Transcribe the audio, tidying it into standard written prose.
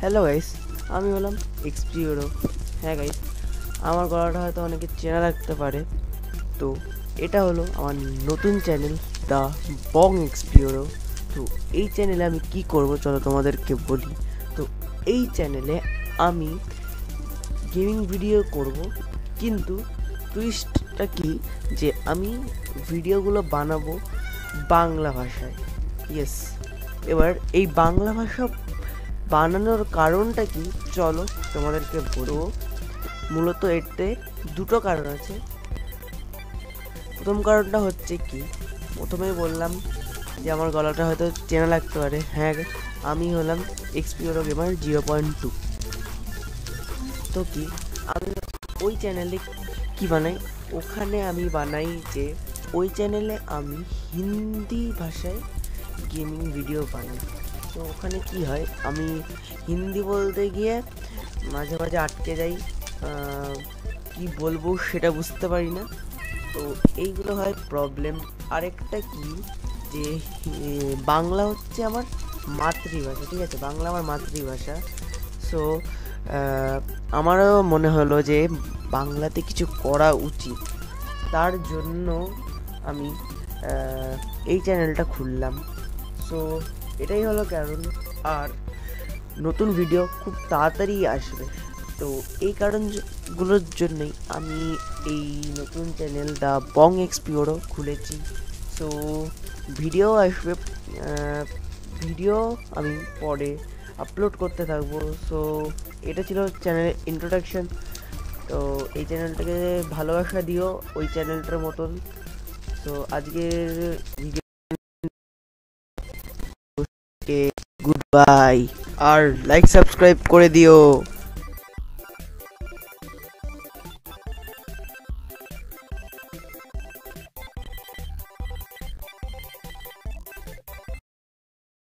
Hello guys, আমি হলাম এক্সপিওরো। হ্যাঁ গাইস, আমার গলাটা হয়তো অনেকে চেনা রাখতে পারে। তো এটা হলো আমার নতুন চ্যানেল, দ্য বং এক্সপিওরো। তো এই চ্যানেলে আমি কি করব চলো তোমাদেরকে বলি। তো এই চ্যানেলে আমি গেমিং ভিডিও করব, কিন্তু টুইস্টটা কি যে আমি ভিডিওগুলো বানাবো বাংলা ভাষায়। ইয়েস, এবার এই বাংলা ভাষা বানানোর কারণটা কি চলো তোমাদেরকে বলবো। মূলত এতে দুটো কারণ আছে। প্রথম কারণটা হচ্ছে কি, প্রথমেই বললাম যে আমার গলাটা হয়তো চেনা লাগতে পারে। হ্যাঁ, আমি হলাম এক্সপিওরো গেমার 0.2। তো কি আমি ওই চ্যানেলে কি বানাই, ওখানে আমি বানাই যে ওই চ্যানেলে আমি হিন্দি ভাষায় গেমিং ভিডিও বানাই। তো ওখানে কি হয়, আমি হিন্দি বলতে গিয়ে মাঝে মাঝে আটকে যাই, কি বলবো সেটা বুঝতে পারি না। তো এইগুলো হয় প্রবলেম। আরেকটা কি যে বাংলা হচ্ছে আমার মাতৃভাষা, ঠিক আছে, বাংলা আমার মাতৃভাষা। সো আমারও মনে হলো যে বাংলাতে কিছু করা উচিত, তার জন্য আমি এই চ্যানেলটা খুললাম। সো এটাই হলো কারণ। আর নতুন ভিডিও খুব তাড়াতাড়ি আসবে। তো এই কারণগুলোর জন্যই আমি এই নতুন চ্যানেল দ্য বং এক্সপিওরো খুলেছি। সো ভিডিও আসবে, ভিডিও আমি পরে আপলোড করতে থাকবো। সো এটা ছিল চ্যানেলের ইন্ট্রোডাকশন। তো এই চ্যানেলটাকে ভালোবাসা দিও ওই চ্যানেলটার মতন। তো আজকের ভিডিওকে গুড বাই, আর লাইক সাবস্ক্রাইব করে দিও।